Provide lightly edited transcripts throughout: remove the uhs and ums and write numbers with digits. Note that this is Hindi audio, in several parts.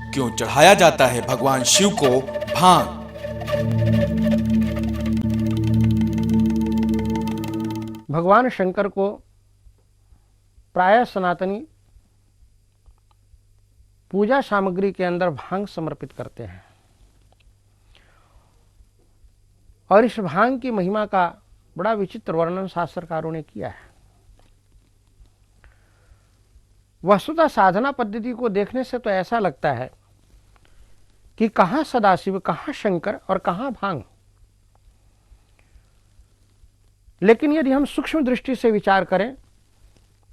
क्यों चढ़ाया जाता है भगवान शिव को भांग? भगवान शंकर को प्रायः सनातनी पूजा सामग्री के अंदर भांग समर्पित करते हैं और इस भांग की महिमा का बड़ा विचित्र वर्णन शास्त्रकारों ने किया है। वस्तुतः साधना पद्धति को देखने से तो ऐसा लगता है कि कहाँ सदाशिव, कहाँ शंकर और कहाँ भांग। लेकिन यदि हम सूक्ष्म दृष्टि से विचार करें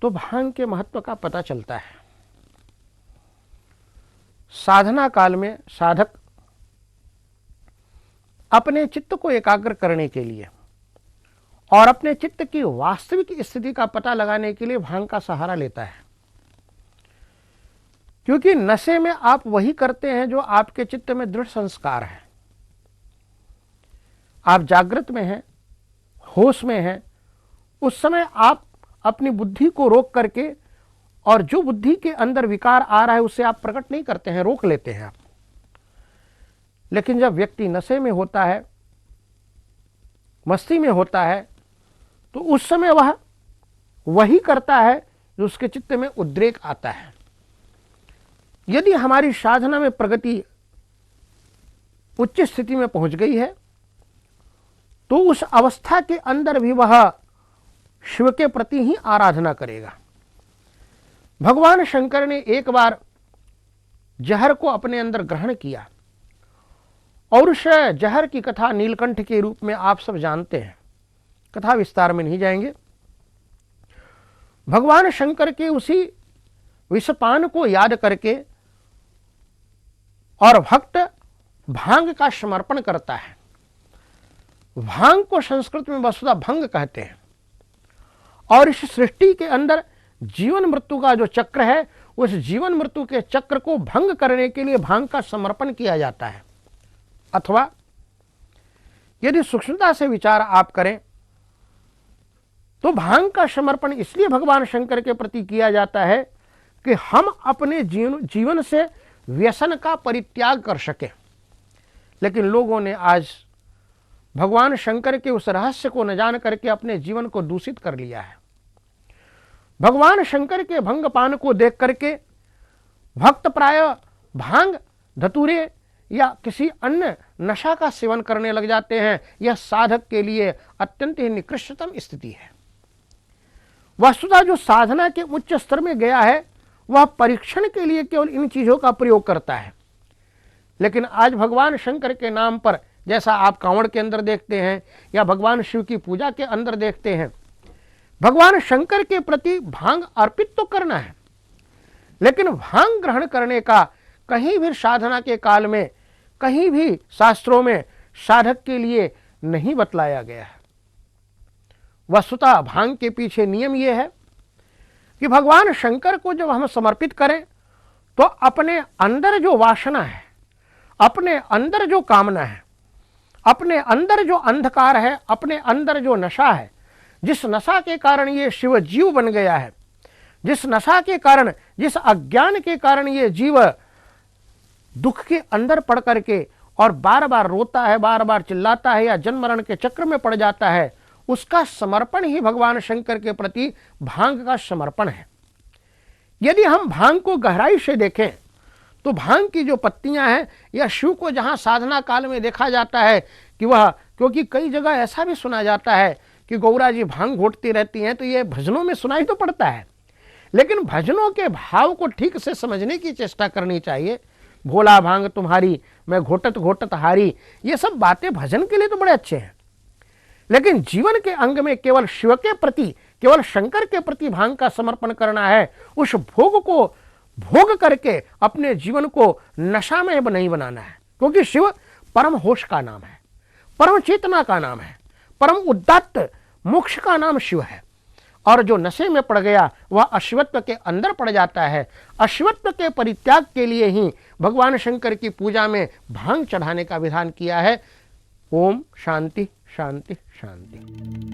तो भांग के महत्व का पता चलता है। साधना काल में साधक अपने चित्त को एकाग्र करने के लिए और अपने चित्त की वास्तविक स्थिति का पता लगाने के लिए भांग का सहारा लेता है, क्योंकि नशे में आप वही करते हैं जो आपके चित्त में दृढ़ संस्कार है। आप जागृत में हैं, होश में हैं, उस समय आप अपनी बुद्धि को रोक करके और जो बुद्धि के अंदर विकार आ रहा है उसे आप प्रकट नहीं करते हैं, रोक लेते हैं आप। लेकिन जब व्यक्ति नशे में होता है, मस्ती में होता है, तो उस समय वह वही करता है जो उसके चित्त में उद्रेक आता है। यदि हमारी साधना में प्रगति उच्च स्थिति में पहुंच गई है तो उस अवस्था के अंदर भी वह शिव के प्रति ही आराधना करेगा। भगवान शंकर ने एक बार जहर को अपने अंदर ग्रहण किया और उस जहर की कथा नीलकंठ के रूप में आप सब जानते हैं, कथा विस्तार में नहीं जाएंगे। भगवान शंकर के उसी विषपान को याद करके और भक्त भांग का समर्पण करता है। भांग को संस्कृत में वसुधा भंग कहते हैं और इस सृष्टि के अंदर जीवन मृत्यु का जो चक्र है, उस जीवन मृत्यु के चक्र को भंग करने के लिए भांग का समर्पण किया जाता है। अथवा यदि सूक्ष्मता से विचार आप करें तो भांग का समर्पण इसलिए भगवान शंकर के प्रति किया जाता है कि हम अपने जीवन से व्यसन का परित्याग कर सकें। लेकिन लोगों ने आज भगवान शंकर के उस रहस्य को न जान करके अपने जीवन को दूषित कर लिया है। भगवान शंकर के भंगपान को देख करके भक्त प्राय भांग, धतूरे या किसी अन्य नशा का सेवन करने लग जाते हैं। यह साधक के लिए अत्यंत ही निकृष्टतम स्थिति है। वस्तुतः जो साधना के उच्च स्तर में गया है वह परीक्षण के लिए केवल इन चीजों का प्रयोग करता है। लेकिन आज भगवान शंकर के नाम पर, जैसा आप कांवड़ के अंदर देखते हैं या भगवान शिव की पूजा के अंदर देखते हैं, भगवान शंकर के प्रति भांग अर्पित तो करना है, लेकिन भांग ग्रहण करने का कहीं भी साधना के काल में, कहीं भी शास्त्रों में साधक के लिए नहीं बतलाया गया है। वस्तुतः भांग के पीछे नियम यह है कि भगवान शंकर को जब हम समर्पित करें तो अपने अंदर जो वासना है, अपने अंदर जो कामना है, अपने अंदर जो अंधकार है, अपने अंदर जो नशा है, जिस नशा के कारण ये शिव जीव बन गया है, जिस नशा के कारण, जिस अज्ञान के कारण ये जीव दुख के अंदर पड़ करके और बार बार रोता है, बार बार चिल्लाता है या जन्म मरण के चक्र में पड़ जाता है, उसका समर्पण ही भगवान शंकर के प्रति भांग का समर्पण है। यदि हम भांग को गहराई से देखें तो भांग की जो पत्तियां हैं या शिव को जहां साधना काल में देखा जाता है कि वह, क्योंकि कई जगह ऐसा भी सुना जाता है कि गौरा जी भांग घोटती रहती हैं, तो ये भजनों में सुनाई तो पड़ता है, लेकिन भजनों के भाव को ठीक से समझने की चेष्टा करनी चाहिए। भोला भांग तुम्हारी, मैं घोटत घोटत हारी, ये सब बातें भजन के लिए तो बड़े अच्छे हैं, लेकिन जीवन के अंग में केवल शिव के प्रति, केवल शंकर के प्रति भांग का समर्पण करना है। उस भोग को भोग करके अपने जीवन को नशा में नहीं बनाना है, क्योंकि शिव परम होश का नाम है, परम चेतना का नाम है, परम उदात्त मोक्ष का नाम शिव है। और जो नशे में पड़ गया वह अशिवत्व के अंदर पड़ जाता है। अशिवत्व के परित्याग के लिए ही भगवान शंकर की पूजा में भांग चढ़ाने का विधान किया है। ओम शांति शांति शांति।